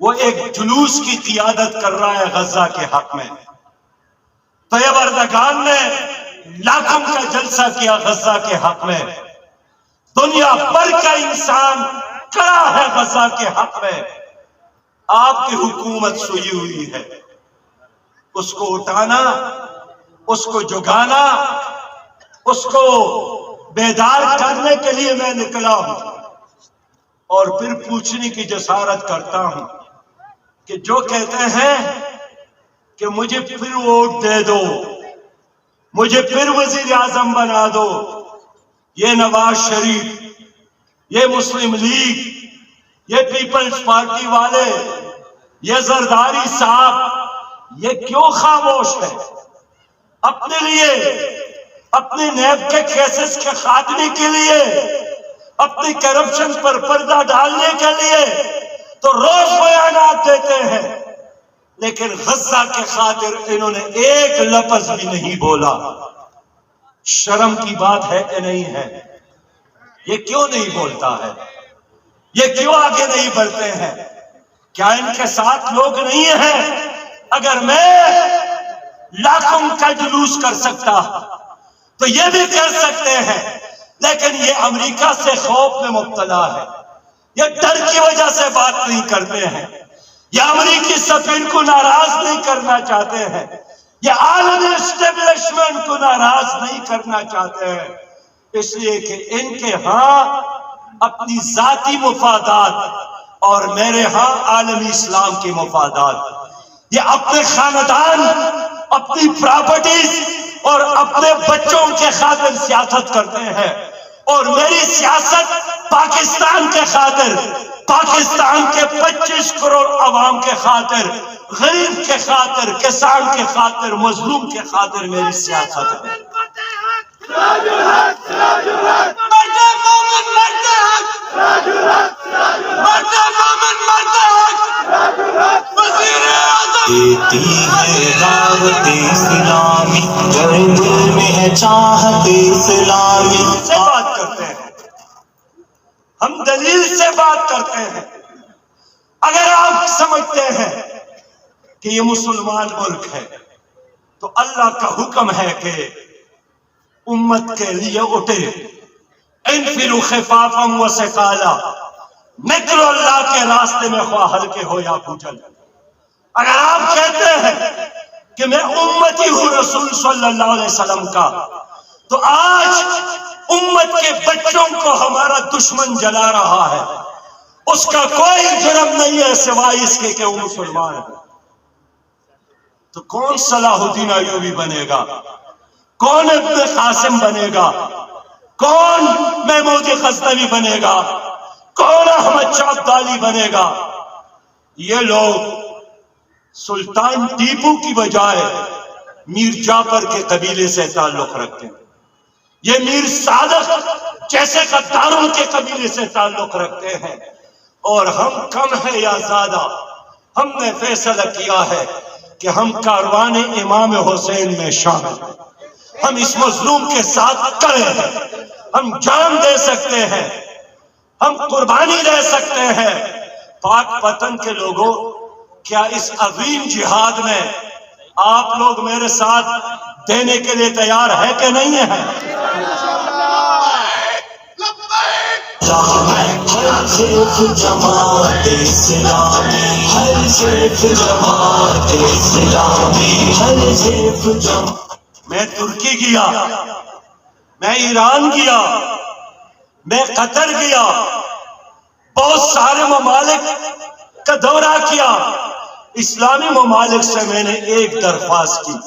وہ ایک جلوس کی قیادت کر رہا ہے غزہ کے حق میں۔ طیب اردگان نے لاکھوں کا جلسہ کیا غزہ کے حق میں۔ دنیا بھر کا انسان کھڑا ہے غزہ کے حق میں۔ آپ کی حکومت سوئی ہوئی ہے، اس کو اٹھانا، اس کو جگانا، اس کو بیدار کرنے کے لیے میں نکلا ہوں، اور پھر پوچھنے کی جسارت کرتا ہوں کہ جو کہتے ہیں کہ مجھے پھر ووٹ دے دو، مجھے پھر وزیر اعظم بنا دو، یہ نواز شریف، یہ مسلم لیگ، یہ پیپلز پارٹی والے، یہ زرداری صاحب، یہ کیوں خاموش ہے؟ اپنے لیے، اپنے نیب کے کیسز کے خاتمے کے لیے، اپنی کرپشن پر پردہ ڈالنے کے لیے تو روز بیانات دیتے ہیں، لیکن غزہ کے خاطر انہوں نے ایک لفظ بھی نہیں بولا۔ شرم کی بات ہے کہ نہیں ہے؟ یہ کیوں نہیں بولتا ہے؟ یہ کیوں آگے نہیں بڑھتے ہیں؟ کیا ان کے ساتھ لوگ نہیں ہیں؟ اگر میں لاکھوں کا جلوس کر سکتا تو یہ بھی کر سکتے ہیں، لیکن یہ امریکہ سے خوف میں مبتلا ہے، یہ ڈر کی وجہ سے بات نہیں کرتے ہیں، یہ امریکی سفیر کو ناراض نہیں کرنا چاہتے ہیں، یہ عالمی اسٹیبلشمنٹ کو ناراض نہیں کرنا چاہتے ہیں، اس لیے کہ ان کے ہاں اپنی ذاتی مفادات اور میرے ہاں عالمی اسلام کی مفادات، یہ اپنے خاندان، اپنی پراپرٹیز اور اپنے بچوں کے خاطر سیاست کرتے ہیں، اور میری سیاست پاکستان کے خاطر، پاکستان کے 25 کروڑ عوام کے خاطر، غریب کے خاطر، کسان کے خاطر، مظلوم کے خاطر میری سیاست ہے۔ دیتی ہے دعوت اسلامی، جب دل میں ہے چاہت اسلامی۔ سے بات کرتے ہیں، ہم دلیل سے بات کرتے ہیں۔ اگر آپ سمجھتے ہیں کہ یہ مسلمان ملک ہے تو اللہ کا حکم ہے کہ امت کے لیے اٹھے، انفروا خفافا وثقالا، نکلو اللہ کے راستے میں، خواہ ہلکے ہو یا بوجھل۔ اگر آپ کہتے ہیں کہ میں امتی ہوں رسول صلی اللہ علیہ وسلم کا، تو آج امت کے بچوں کو ہمارا دشمن جلا رہا ہے، اس کا کوئی جرم نہیں ہے سوائے اس کے کہ وہ مسلمان ہے۔ تو کون صلاح الدین ایوبی بنے گا؟ کون ابن قاسم بنے گا؟ کون محمود غزنوی بنے گا؟ کون احمد شاہ ابدالی بنے گا؟ یہ لوگ سلطان ٹیپو کی بجائے میر جعفر کے قبیلے سے تعلق رکھتے ہیں، یہ میر صادق جیسے غداروں کے قبیلے سے تعلق رکھتے ہیں، اور ہم کم ہے یا زیادہ؟ ہم نے فیصلہ کیا ہے کہ ہم کاروان امام حسین میں شامل ہیں، ہم اس مظلوم کے ساتھ کھڑے ہیں، ہم جان دے سکتے ہیں، ہم قربانی دے سکتے ہیں۔ پاک پتن کے لوگوں، کیا اس عظیم جہاد میں آپ لوگ میرے ساتھ دینے کے لیے تیار ہے کہ نہیں ہے؟ ہر شیخ جماعت اسلامی، ہر شیخ جماعت اسلامی، ہر شیخ جماعت۔ میں ترکی گیا، میں ایران گیا، میں قطر گیا، بہت سارے ممالک کا دورہ کیا۔ اسلامی ممالک سے میں نے ایک درخواست کی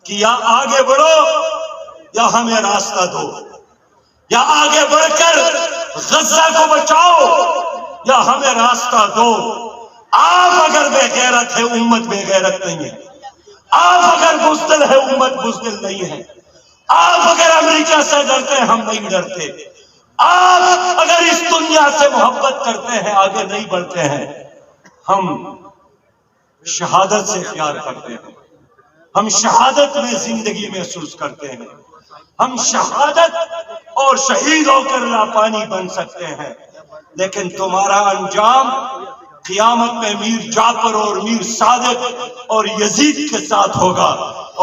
کہ یا آگے بڑھو یا ہمیں راستہ دو، یا آگے بڑھ کر غزہ کو بچاؤ یا ہمیں راستہ دو۔ آپ اگر بے غیرت ہے، امت بے غیرت نہیں ہے۔ آپ اگر بزدل ہے، امت بزدل نہیں ہے۔ آپ اگر امریکہ سے ڈرتے ہیں، ہم نہیں ڈرتے۔ آپ اگر اس دنیا سے محبت کرتے ہیں، آگے نہیں بڑھتے ہیں۔ ہم شہادت سے پیار کرتے ہیں، ہم شہادت میں زندگی محسوس کرتے ہیں، ہم شہادت اور شہید ہو کر لاپانی بن سکتے ہیں، لیکن تمہارا انجام قیامت میں میر جعفر اور میر صادق اور یزید کے ساتھ ہوگا،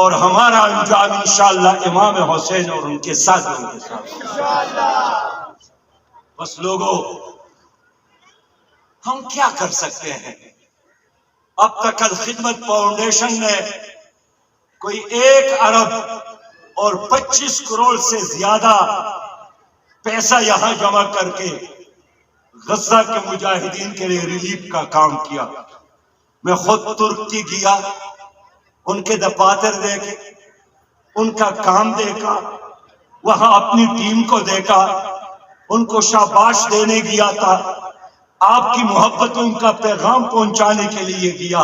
اور ہمارا انجام انشاءاللہ امام حسین اور ان کے ساتھیوں کے ساتھ۔ بس لوگوں، ہم کیا کر سکتے ہیں؟ اب تک الخدمت فاؤنڈیشن نے کوئی 1 ارب اور 25 کروڑ سے زیادہ پیسہ یہاں جمع کر کے غزہ کے مجاہدین کے لیے ریلیف کا کام کیا۔ میں خود ترکی گیا، ان کے دفاتر دیکھے، ان کا کام دیکھا، وہاں اپنی ٹیم کو دیکھا، ان کو شاباش دینے گیا تھا، آپ کی محبت ان کا پیغام پہنچانے کے لیے گیا۔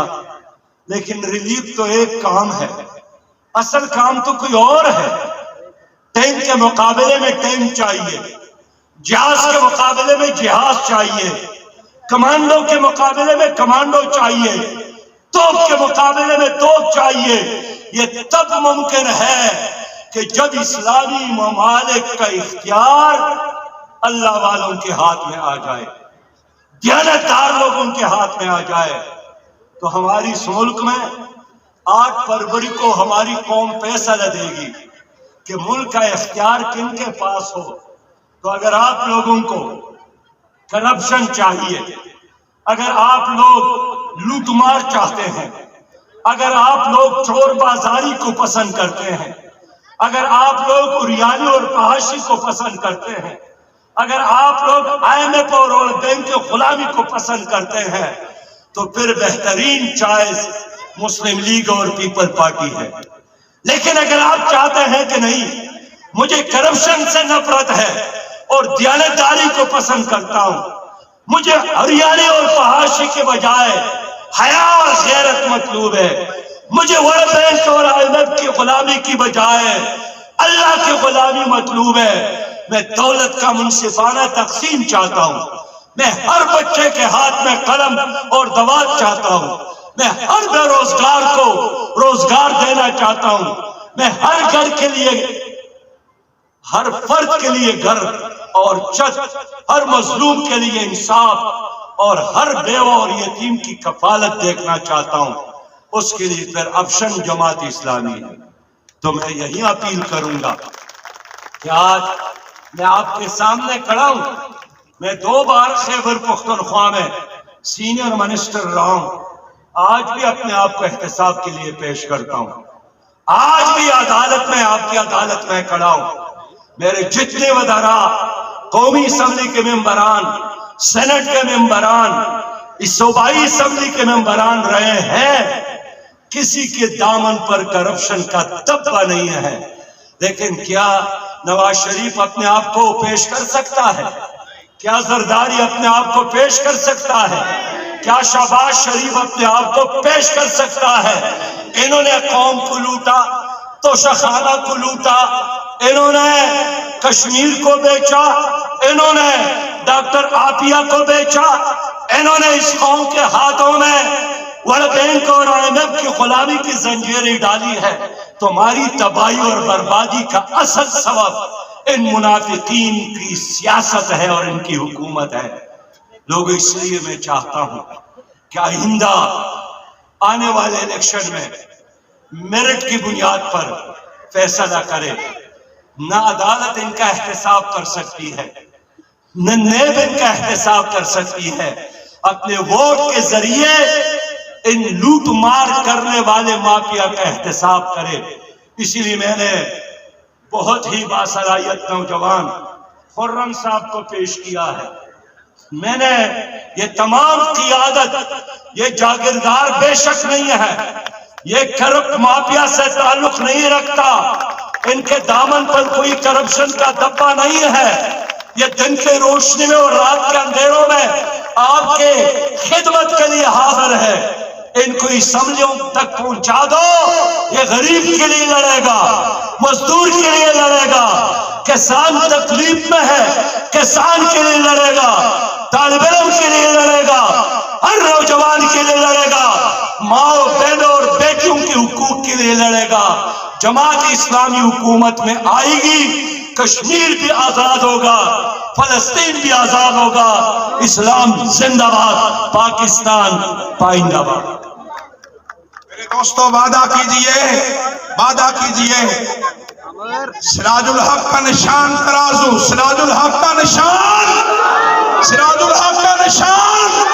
لیکن ریلیف تو ایک کام ہے، اصل کام تو کوئی اور ہے۔ ٹینک کے مقابلے میں ٹینک چاہیے، جہاز کے مقابلے میں جہاز چاہیے، کمانڈو کے مقابلے میں کمانڈو چاہیے، توپ کے مقابلے میں توپ چاہیے۔ یہ تب ممکن ہے کہ جب اسلامی ممالک کا اختیار اللہ والوں کے ہاتھ میں آ جائے، دیانتدار لوگوں کے ہاتھ میں آ جائے۔ تو ہماری اس ملک میں 8 فروری کو ہماری قوم فیصلہ دے گی کہ ملک کا اختیار کن کے پاس ہو۔ تو اگر آپ لوگوں کو کرپشن چاہیے، اگر آپ لوگ لوٹ مار چاہتے ہیں، اگر آپ لوگ چور بازاری کو پسند کرتے ہیں، اگر آپ لوگ عریانی اور فحاشی کو پسند کرتے ہیں، اگر آپ لوگ IMF اور ورلڈ بینک کی غلامی کو پسند کرتے ہیں، تو پھر بہترین چوائس مسلم لیگ اور پیپل پارٹی ہے۔ لیکن اگر آپ چاہتے ہیں کہ نہیں، مجھے کرپشن سے نفرت ہے اور دیانتداری کو پسند کرتا ہوں، مجھے عریانی اور فحاشی کے بجائے حیا اور غیرت مطلوب ہے، مجھے ورلڈ بینک اور IMF کی غلامی کی بجائے اللہ کی غلامی مطلوب ہے، میں دولت کا منصفانہ تقسیم چاہتا ہوں، میں ہر بچے کے ہاتھ میں قلم اور دوات چاہتا ہوں، میں ہر بے روزگار کو روزگار دینا چاہتا ہوں، میں ہر گھر کے لیے، ہر فرد کے لیے گھر اور چھت، ہر مظلوم کے لیے انصاف اور ہر بیوہ اور یتیم کی کفالت دیکھنا چاہتا ہوں۔ اس کے لیے پھر آپشن جماعت اسلامی ہے. تو میں یہی اپیل کروں گا کہ آج میں آپ کے سامنے کھڑا ہوں. میں 2 بار خیبر پختونخوا میں سینئر منسٹر رہا ہوں. آج بھی اپنے آپ کو احتساب کے لیے پیش کرتا ہوں. آج بھی عدالت میں آپ کی عدالت میں کھڑا ہوں. میرے جتنے وزراء، قومی اسمبلی کے ممبران، سینٹ کے ممبران، اس صوبائی اسمبلی کے ممبران رہے ہیں، کسی کے دامن پر کرپشن کا دبا نہیں ہے. لیکن کیا نواز شریف اپنے آپ کو پیش کر سکتا ہے؟ کیا زرداری اپنے آپ کو پیش کر سکتا ہے؟ کیا شہباز شریف اپنے آپ کو پیش کر سکتا ہے؟ انہوں نے قوم کو لوٹا، توشخانہ کو لوٹا، انہوں نے کشمیر کو بیچا، انہوں نے ڈاکٹر عافیہ کو بیچا، انہوں نے اس قوم کے ہاتھوں میں ورلڈ بینک اور IMF کی غلامی کی زنجیریں ڈالی ہے. تمہاری تباہی اور بربادی کا اصل سبب ان منافقین کی سیاست ہے اور ان کی حکومت ہے. لوگ اس لیے میں چاہتا ہوں کہ آئندہ آنے والے الیکشن میں میرٹ کی بنیاد پر فیصلہ کرے. نہ عدالت ان کا احتساب کر سکتی ہے، نہ نیب ان کا احتساب کر سکتی ہے. اپنے ووٹ کے ذریعے ان لوٹ مار کرنے والے مافیا کا احتساب کرے. اسی لیے میں نے بہت ہی باصلاحیت نوجوان خرم صاحب کو پیش کیا ہے. میں نے یہ تمام قیادت، یہ جاگیردار بے شک نہیں ہے، یہ کرپٹ مافیا سے تعلق نہیں رکھتا، ان کے دامن پر کوئی کرپشن کا دبا نہیں ہے. یہ دن کے روشنی میں اور رات کے اندھیروں میں آپ کے خدمت کے لیے حاضر ہے. ان کو اسمبلیوں تک پہنچا دو. یہ غریب کے لیے لڑے گا، مزدور کے لیے لڑے گا، کسان تکلیف میں ہے کسان کے لیے لڑے گا، طالب علم کے لیے لڑے گا، ہر نوجوان کے لیے لڑے گا، ماں بہنوں اور بیٹیوں کے حقوق کے لیے لڑے گا. جماعت اسلامی حکومت میں آئے گی، کشمیر بھی آزاد ہوگا، فلسطین بھی آزاد ہوگا. اسلام زندہ باد، پاکستان پائندہ باد. میرے دوستو وعدہ کیجئے سراج الحق کا نشان ترازو، سراج الحق کا نشان، سراج الحق کا نشان